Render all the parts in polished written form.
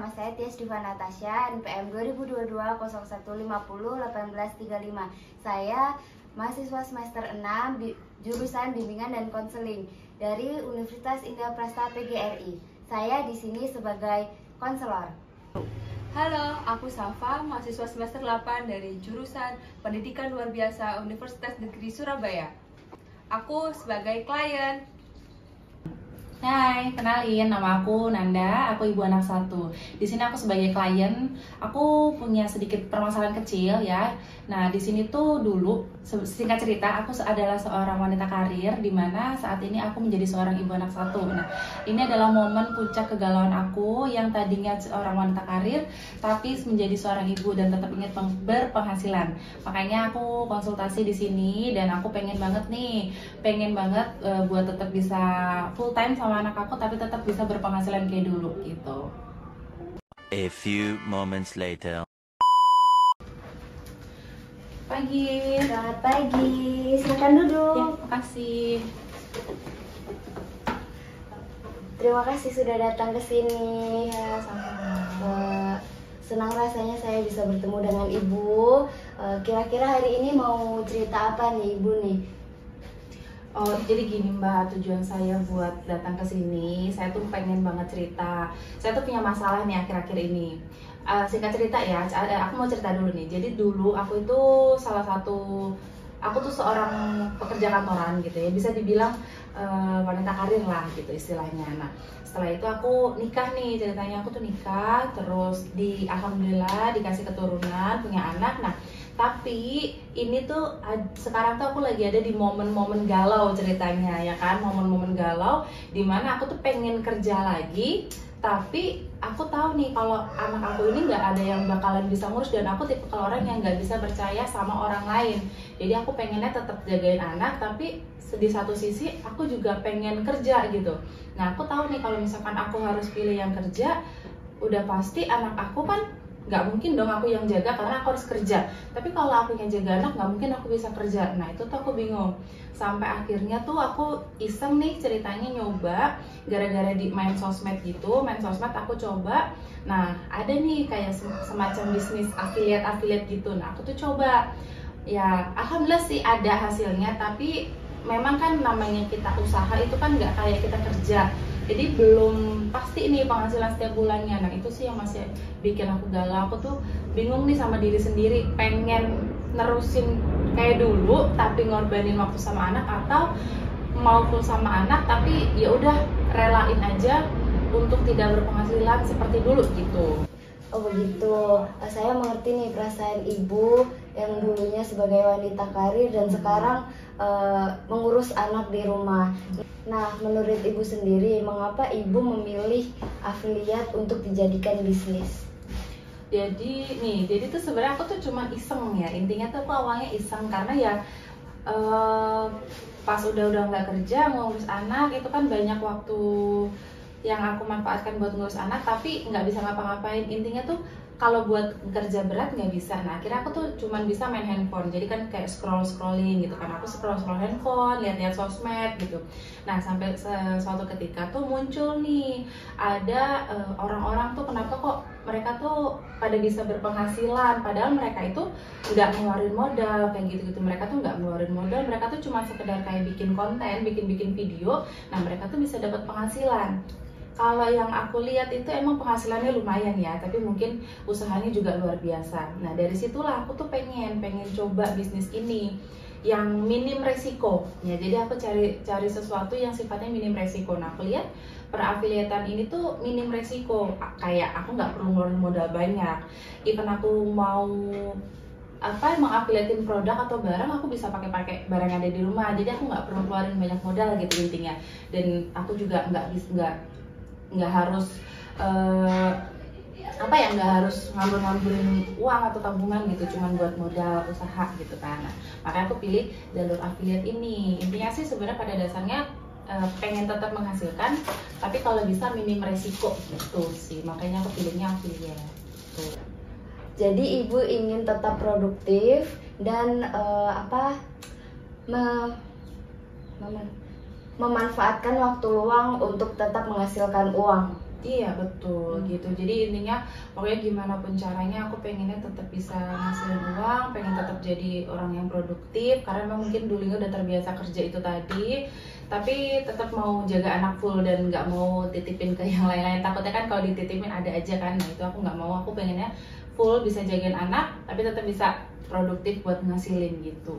Nama saya Tias Diva Natasha, NPM 2022-0150-1835. Saya mahasiswa semester 6 jurusan Bimbingan dan Konseling dari Universitas Indah Prasta PGRI. Saya di sini sebagai konselor. Halo, aku Safa, mahasiswa semester 8 dari jurusan Pendidikan Luar Biasa Universitas Negeri Surabaya. Aku sebagai klien. Hai, kenalin, nama aku Nanda, aku ibu anak satu. Di sini aku sebagai klien, aku punya sedikit permasalahan kecil ya. Nah, di sini tuh dulu, singkat cerita, aku adalah seorang wanita karir, di mana saat ini aku menjadi seorang ibu anak satu. Nah, ini adalah momen puncak kegalauan aku yang tadinya seorang wanita karir, tapi menjadi seorang ibu dan tetap ingin berpenghasilan. Makanya aku konsultasi di sini dan aku pengen banget buat tetap bisa full time sama anak aku, tapi tetap bisa berpenghasilan kayak dulu gitu. A few moments later. Pagi. Selamat pagi, silakan duduk. Ya, makasih. Terima kasih sudah datang ke sini. Ya, sama-sama. Senang rasanya saya bisa bertemu dengan Ibu. Kira-kira hari ini mau cerita apa nih Ibu nih? Oh, jadi gini Mbak, tujuan saya buat datang ke sini, saya tuh pengen banget cerita. Saya tuh punya masalah nih akhir-akhir ini. Singkat cerita ya, aku mau cerita dulu nih. Jadi dulu aku tuh seorang pekerja kantoran gitu ya, bisa dibilang wanita karir lah gitu istilahnya. Nah, setelah itu aku nikah nih, ceritanya aku tuh nikah, terus alhamdulillah dikasih keturunan, punya anak. Nah, tapi ini tuh sekarang tuh aku lagi ada di momen-momen galau ceritanya ya kan, momen-momen galau dimana aku tuh pengen kerja lagi, tapi aku tahu nih kalau anak aku ini nggak ada yang bakalan bisa ngurus, dan aku tipe orang yang nggak bisa percaya sama orang lain. Jadi aku pengennya tetap jagain anak, tapi di satu sisi aku juga pengen kerja gitu. Nah, aku tahu nih kalau misalkan aku harus pilih yang kerja, udah pasti anak aku kan nggak mungkin dong aku yang jaga karena aku harus kerja. Tapi kalau aku yang jaga anak, nggak mungkin aku bisa kerja. Nah, itu tuh aku bingung. Sampai akhirnya tuh aku iseng nih ceritanya nyoba, gara-gara di main sosmed aku coba. Nah, ada nih kayak semacam bisnis afiliat gitu. Nah, aku tuh coba. Ya, alhamdulillah sih ada hasilnya, tapi memang kan namanya kita usaha itu kan nggak kayak kita kerja. Jadi belum pasti nih penghasilan setiap bulannya. Nah, itu sih yang masih bikin aku galau. Aku tuh bingung nih sama diri sendiri, pengen nerusin kayak dulu tapi ngorbanin waktu sama anak, atau mau full sama anak tapi ya udah relain aja untuk tidak berpenghasilan seperti dulu gitu. Oh begitu, saya mengerti nih perasaan Ibu yang dulunya sebagai wanita karir dan sekarang mengurus anak di rumah. Nah, menurut Ibu sendiri, mengapa Ibu memilih afiliat untuk dijadikan bisnis? Jadi tuh sebenarnya aku tuh cuma iseng ya, intinya tuh aku awalnya iseng karena ya pas udah nggak kerja ngurus anak itu kan banyak waktu yang aku manfaatkan buat ngurus anak, tapi nggak bisa ngapa-ngapain. Intinya tuh kalau buat kerja berat nggak bisa. Nah, akhirnya aku tuh cuman bisa main handphone, jadi kan kayak scrolling gitu kan. Aku scroll handphone, lihat sosmed gitu. Nah, sampai suatu ketika tuh muncul nih ada orang-orang tuh, kenapa kok mereka tuh pada bisa berpenghasilan, padahal mereka itu nggak ngeluarin modal kayak gitu-gitu. Mereka tuh nggak ngeluarin modal, mereka tuh cuma sekedar kayak bikin konten, bikin video. Nah, mereka tuh bisa dapat penghasilan. Kalau yang aku lihat itu emang penghasilannya lumayan ya, tapi mungkin usahanya juga luar biasa. Nah, dari situlah aku tuh pengen coba bisnis ini yang minim resiko. Ya, jadi aku cari sesuatu yang sifatnya minim resiko. Nah, aku lihat perafiliatan ini tuh minim resiko. Kayak aku nggak perlu ngeluarin modal banyak. Even aku mau mengafiliatin produk atau barang, aku bisa pakai barang yang ada di rumah. Jadi aku nggak perlu keluarin banyak modal gitu intinya. Dan aku juga nggak harus nggak harus ngambilin uang atau tabungan gitu, cuman buat modal usaha gitu kan. Nah, makanya aku pilih jalur afiliat ini. Intinya sih sebenarnya pada dasarnya pengen tetap menghasilkan, tapi kalau bisa minim resiko gitu sih. Makanya aku pilihnya afiliat gitu. Jadi Ibu ingin tetap produktif dan memanfaatkan waktu luang untuk tetap menghasilkan uang. Iya betul gitu. Jadi intinya pokoknya gimana pun caranya aku pengennya tetap bisa ngasilin uang, pengen tetap jadi orang yang produktif karena memang mungkin dulunya udah terbiasa kerja itu tadi, tapi tetap mau jaga anak full dan nggak mau titipin ke yang lain-lain. Takutnya kan kalau dititipin ada aja kan, nah itu aku nggak mau. Aku pengennya full bisa jagain anak tapi tetap bisa produktif buat ngasilin gitu.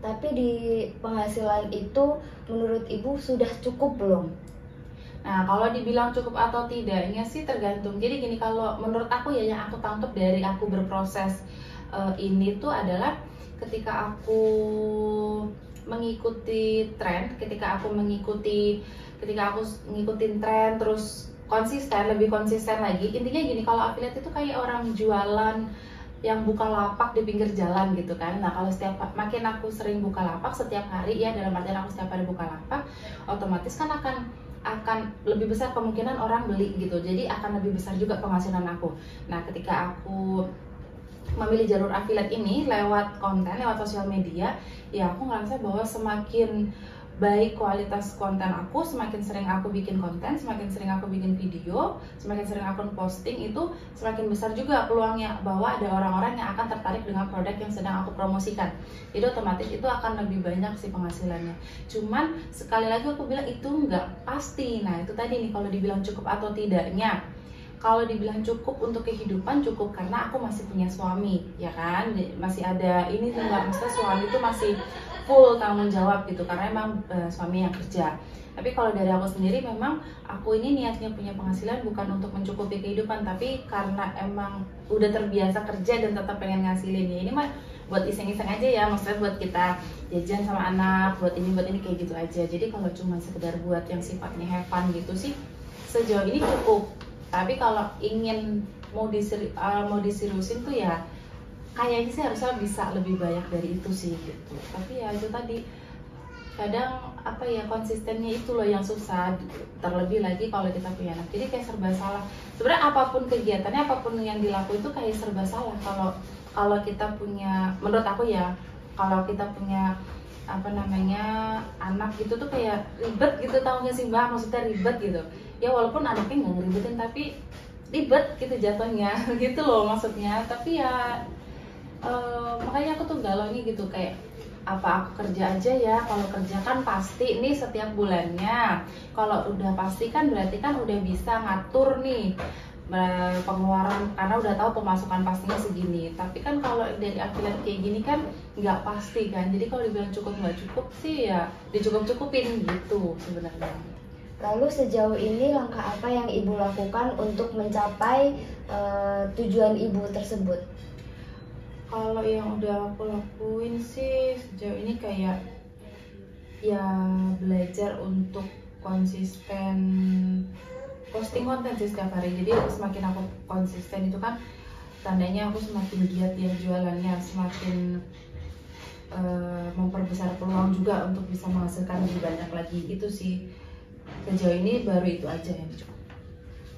Tapi di penghasilan itu menurut ibu sudah cukup belum? Nah, kalau dibilang cukup atau tidaknya sih tergantung. Jadi gini, kalau menurut aku ya yang aku tangkap dari aku berproses ini tuh adalah ketika aku mengikuti tren, ketika aku ngikutin tren terus lebih konsisten lagi. Intinya gini, kalau affiliate itu kayak orang jualan yang buka lapak di pinggir jalan gitu kan. Nah, kalau makin aku sering buka lapak setiap hari ya, dalam artian aku setiap hari buka lapak, otomatis kan akan lebih besar kemungkinan orang beli gitu. Jadi akan lebih besar juga penghasilan aku. Nah, ketika aku memilih jalur affiliate ini lewat konten, lewat sosial media, ya aku ngerasa bahwa semakin baik kualitas konten aku, semakin sering aku bikin konten, semakin sering aku bikin video, semakin sering aku posting, itu semakin besar juga peluangnya bahwa ada orang-orang yang akan tertarik dengan produk yang sedang aku promosikan. Jadi otomatis itu akan lebih banyak sih penghasilannya. Cuman sekali lagi aku bilang itu nggak pasti. Nah itu tadi nih, kalau dibilang cukup atau tidaknya. Kalau dibilang cukup untuk kehidupan, cukup karena aku masih punya suami, ya kan? Masih ada ini tuh, maksudnya suami itu masih full tanggung jawab gitu, karena emang suami yang kerja. Tapi kalau dari aku sendiri, memang aku ini niatnya punya penghasilan bukan untuk mencukupi kehidupan, tapi karena emang udah terbiasa kerja dan tetap pengen ngasilin. Ya ini mah buat iseng-iseng aja ya, maksudnya buat kita jajan sama anak, buat ini kayak gitu aja. Jadi kalau cuma sekedar buat yang sifatnya have fun gitu sih, sejauh ini cukup. Tapi kalau ingin mau diseriusin tuh ya kayaknya sih harusnya bisa lebih banyak dari itu sih gitu. Tapi ya itu tadi, kadang apa ya, konsistennya itu loh yang susah, terlebih lagi kalau kita punya anak. Jadi kayak serba salah. Sebenarnya apapun kegiatannya, apapun yang dilakuin itu kayak serba salah. Kalau kita punya, menurut aku ya, kalau kita punya anak gitu tuh kayak ribet gitu, tau gak sih Mbak? Maksudnya ribet gitu. Ya walaupun anaknya nggak ngeribetin tapi ribet gitu jatuhnya gitu loh maksudnya. Tapi ya makanya aku tuh galau nih gitu, kayak apa aku kerja aja ya. Kalau kerja kan pasti nih setiap bulannya, kalau udah pasti kan berarti kan udah bisa ngatur nih pengeluaran karena udah tahu pemasukan pastinya segini. Tapi kan kalau dari affiliate kayak gini kan nggak pasti kan. Jadi kalau dibilang cukup nggak cukup sih ya dicukup-cukupin gitu sebenarnya. Lalu sejauh ini langkah apa yang ibu lakukan untuk mencapai tujuan ibu tersebut? Kalau yang udah aku lakuin sih sejauh ini kayak ya belajar untuk konsisten posting konten sih setiap hari. Jadi semakin aku konsisten itu kan tandanya aku semakin giat ya jualannya, semakin memperbesar peluang juga untuk bisa menghasilkan lebih banyak lagi. Itu sih sejauh ini baru itu aja yang cukup.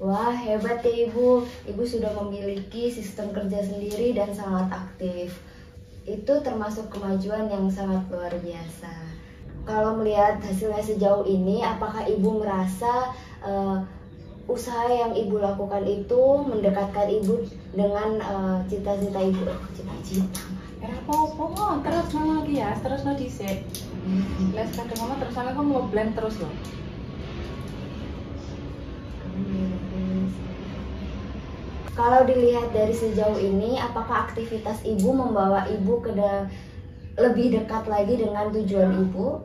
Wah, hebat ya ibu. Ibu sudah memiliki sistem kerja sendiri dan sangat aktif. Itu termasuk kemajuan yang sangat luar biasa. Kalau melihat hasilnya sejauh ini, apakah ibu merasa usaha yang ibu lakukan itu mendekatkan ibu dengan cita-cita ibu? Cita-cita. Apa-apa, terus lagi ya, terus dhisik. Les kadang ngomong terus aku mau blend terus loh. Kalau dilihat dari sejauh ini, apakah aktivitas ibu membawa ibu lebih dekat lagi dengan tujuan ibu?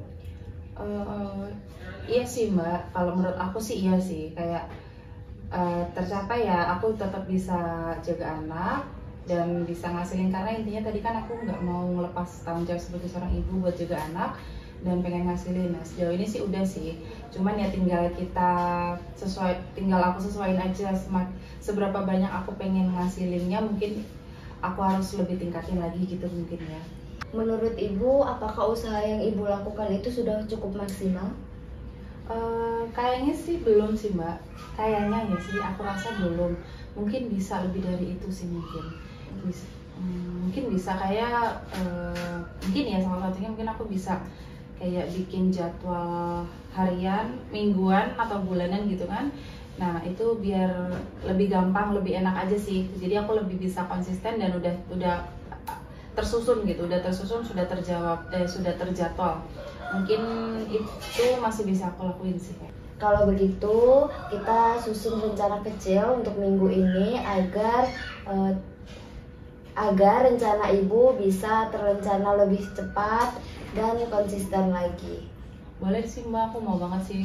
Iya sih Mbak, kalau menurut aku sih iya sih, kayak tercapai ya, aku tetap bisa jaga anak dan bisa ngasilin, karena intinya tadi kan aku nggak mau ngelepas tanggung jawab sebagai seorang ibu buat jaga anak dan pengen ngasilin. Nah sejauh ini sih udah sih, cuman ya tinggal aku sesuaiin aja seberapa banyak aku pengen ngasilinnya, mungkin aku harus lebih tingkatin lagi gitu mungkin ya. Menurut ibu, apakah usaha yang ibu lakukan itu sudah cukup maksimal? Kayaknya sih belum sih Mbak, kayaknya ya sih, aku rasa belum. Mungkin bisa lebih dari itu sih mungkin bisa kayak mungkin ya salah satunya mungkin aku bisa kayak bikin jadwal harian, mingguan atau bulanan gitu kan, Nah itu biar lebih gampang, lebih enak aja sih. Jadi aku lebih bisa konsisten dan udah tersusun gitu, sudah terjawab, sudah terjadwal. Mungkin itu masih bisa aku lakuin sih. Kalau begitu, kita susun rencana kecil untuk minggu ini agar rencana ibu bisa terencana lebih cepat dan konsisten lagi. Boleh sih Mbak, aku mau banget sih.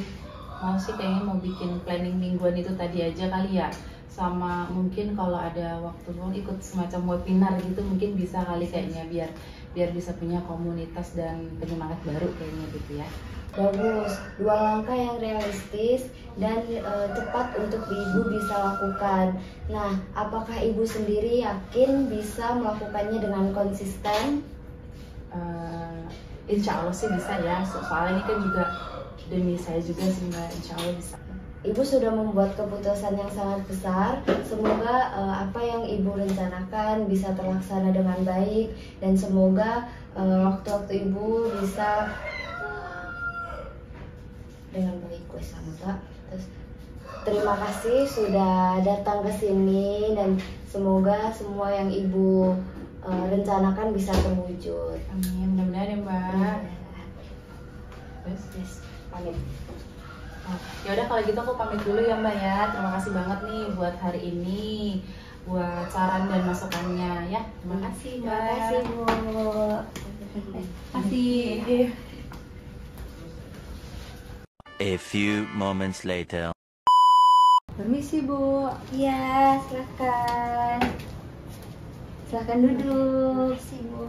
Mau sih kayaknya mau bikin planning mingguan itu tadi aja kali ya. Sama mungkin kalau ada waktu luang ikut semacam webinar gitu mungkin bisa kali kayaknya biar bisa punya komunitas dan penyemangat baru kayaknya gitu ya. Bagus, 2 langkah yang realistis dan cepat untuk ibu bisa lakukan. Nah, apakah ibu sendiri yakin bisa melakukannya dengan konsisten? Insya Allah sih bisa ya, soalnya ini kan juga demi saya juga sih Mbak, insya Allah bisa. Ibu sudah membuat keputusan yang sangat besar. Semoga apa yang ibu rencanakan bisa terlaksana dengan baik dan semoga waktu-waktu ibu bisa dengan baik. Terus terima kasih sudah datang ke sini dan semoga semua yang ibu rencanakan bisa terwujud. Amin, mudah-mudahan ya Mbak. Yes, pamit. Ya udah kalau gitu aku pamit dulu ya Mbak ya. Terima kasih banget nih buat hari ini, buat saran dan masukannya ya. Terima kasih Mbak. Terima kasih Bu. Terima kasih. A few moments later. Permisi Bu. Iya, silakan. Silakan duduk. Terima kasih Bu.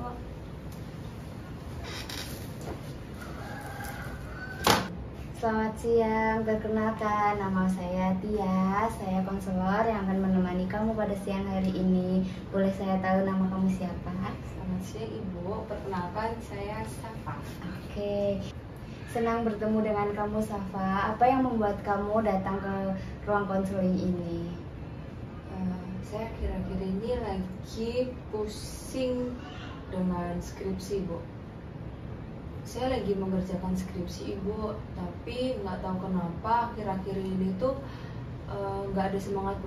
Selamat siang, perkenalkan nama saya Tia. Saya konselor yang akan menemani kamu pada siang hari ini. Boleh saya tahu nama kamu siapa? Selamat siang Ibu, perkenalkan saya Safa. Oke, senang bertemu dengan kamu Safa. Apa yang membuat kamu datang ke ruang konseling ini? Saya akhir-akhir ini lagi pusing dengan skripsi Bu. Saya lagi mengerjakan skripsi Ibu, tapi nggak tahu kenapa akhir-akhir ini tuh nggak ada semangat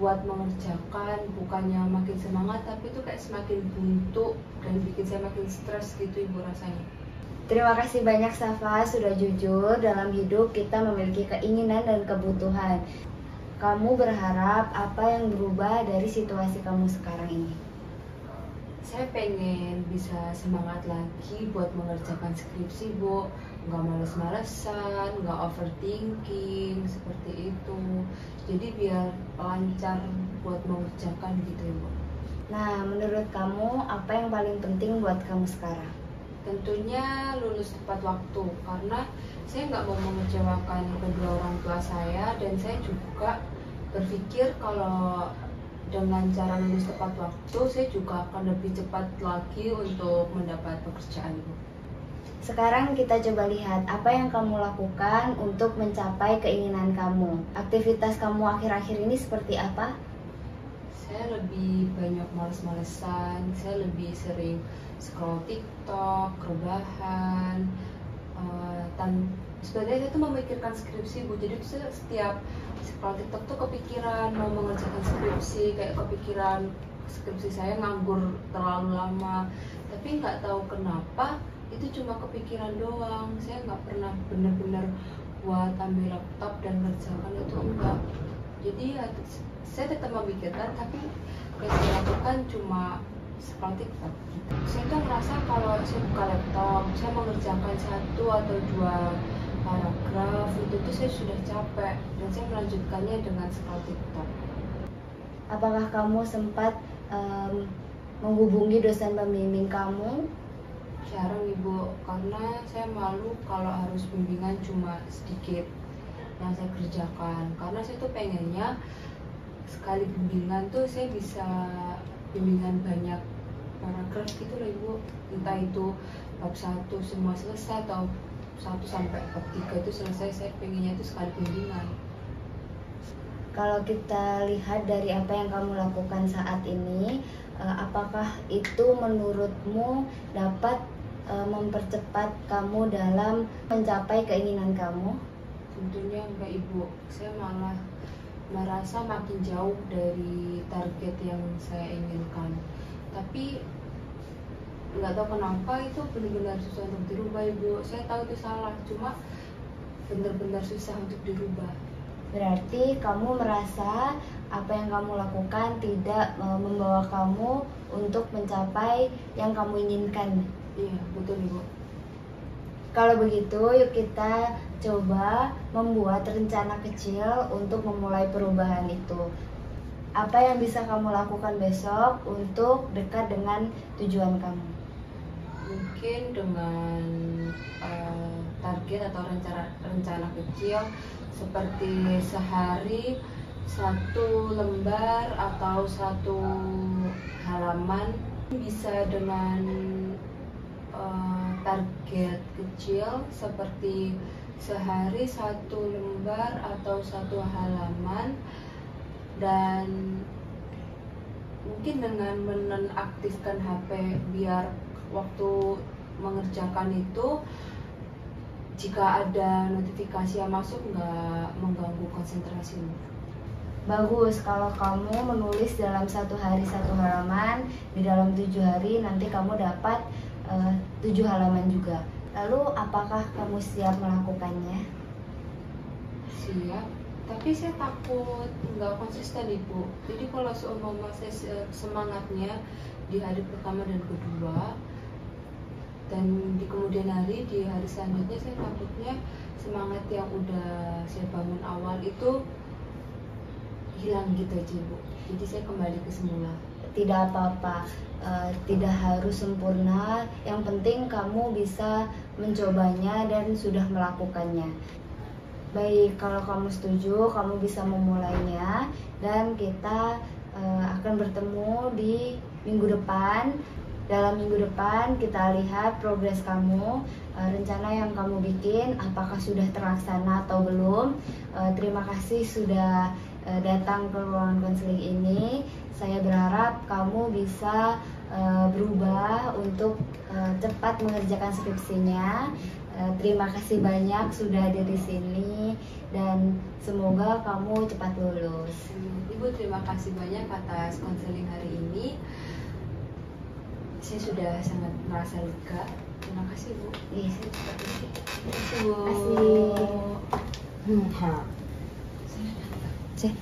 buat mengerjakan. Bukannya makin semangat, tapi tuh kayak semakin buntu dan bikin saya makin stres gitu Ibu rasanya. Terima kasih banyak Safa sudah jujur. Dalam hidup kita memiliki keinginan dan kebutuhan. Kamu berharap apa yang berubah dari situasi kamu sekarang ini? Saya pengen bisa semangat lagi buat mengerjakan skripsi Bu, nggak males-malesan, nggak overthinking seperti itu. Jadi biar lancar buat mengerjakan gitu Bu. Nah, menurut kamu apa yang paling penting buat kamu sekarang? Tentunya lulus tepat waktu, karena saya nggak mau mengecewakan kedua orang tua saya, dan saya juga berpikir kalau dengan cara lulus tepat waktu, saya juga akan lebih cepat lagi untuk mendapat pekerjaan Bu. Sekarang kita coba lihat apa yang kamu lakukan untuk mencapai keinginan kamu. Aktivitas kamu akhir-akhir ini seperti apa? Saya lebih banyak males-malesan, saya lebih sering scroll TikTok, rebahan. Sebenarnya saya tuh memikirkan skripsi Bu, jadi saya setiap scroll TikTok tuh kepikiran mau mengerjakan skripsi, kayak kepikiran skripsi saya nganggur terlalu lama. Tapi nggak tahu kenapa itu cuma kepikiran doang. Saya nggak pernah benar-benar buat ambil laptop dan ngerjakan itu enggak. Jadi ya, saya tetap memikirkan, tapi yang saya lakukan cuma scroll TikTok. Saya tuh ngerasa kalau saya buka laptop, saya mengerjakan 1 atau 2 paragraf itu tuh saya sudah capek, dan saya melanjutkannya dengan scroll TikTok. Apakah kamu sempat menghubungi dosen pembimbing kamu? Jarang Ibu, karena saya malu kalau harus bimbingan cuma sedikit yang saya kerjakan. Karena saya tuh pengennya sekali bimbingan tuh saya bisa bimbingan banyak paragraf gitu loh Ibu. Entah itu bab 1 semua selesai atau 1 sampai bab 3 itu selesai. Saya pengennya itu sekali bimbingan. Kalau kita lihat dari apa yang kamu lakukan saat ini, apakah itu menurutmu dapat mempercepat kamu dalam mencapai keinginan kamu? Tentunya enggak Ibu, saya malah merasa makin jauh dari target yang saya inginkan. Tapi nggak tahu kenapa itu benar-benar susah untuk dirubah Ibu. Saya tahu itu salah, cuma benar-benar susah untuk dirubah. Berarti kamu merasa apa yang kamu lakukan tidak membawa kamu untuk mencapai yang kamu inginkan. Iya, betul Ibu. Kalau begitu, yuk kita coba membuat rencana kecil untuk memulai perubahan itu. Apa yang bisa kamu lakukan besok untuk dekat dengan tujuan kamu? Mungkin dengan target atau rencana kecil seperti sehari 1 lembar atau 1 halaman, bisa dengan target kecil seperti sehari 1 lembar atau 1 halaman, dan mungkin dengan menonaktifkan HP biar waktu mengerjakan itu jika ada notifikasi yang masuk nggak mengganggu konsentrasimu. Bagus, kalau kamu menulis dalam 1 hari 1 halaman, di dalam 7 hari nanti kamu dapat 7 halaman juga. Lalu apakah kamu siap melakukannya? Siap, tapi saya takut nggak konsisten Ibu. Jadi kalau seumpama saya semangatnya di hari pertama dan kedua, dan di kemudian hari, di hari selanjutnya saya takutnya semangat yang udah saya bangun awal itu hilang gitu aja Ibu. Jadi saya kembali ke semula. Tidak apa-apa, tidak harus sempurna. Yang penting kamu bisa mencobanya dan sudah melakukannya. Baik, kalau kamu setuju, kamu bisa memulainya, dan kita akan bertemu di minggu depan. Dalam minggu depan kita lihat progres kamu, rencana yang kamu bikin apakah sudah terlaksana atau belum. Terima kasih sudah datang ke ruangan konseling ini. Saya berharap kamu bisa berubah untuk cepat mengerjakan skripsinya. Terima kasih banyak sudah hadir di sini, dan semoga kamu cepat lulus. Ibu, terima kasih banyak atas konseling hari ini. Saya sudah sangat merasa lega. Terima kasih Bu. Iya. Terima kasih Bu. Terima kasih. Saya datang. Cek.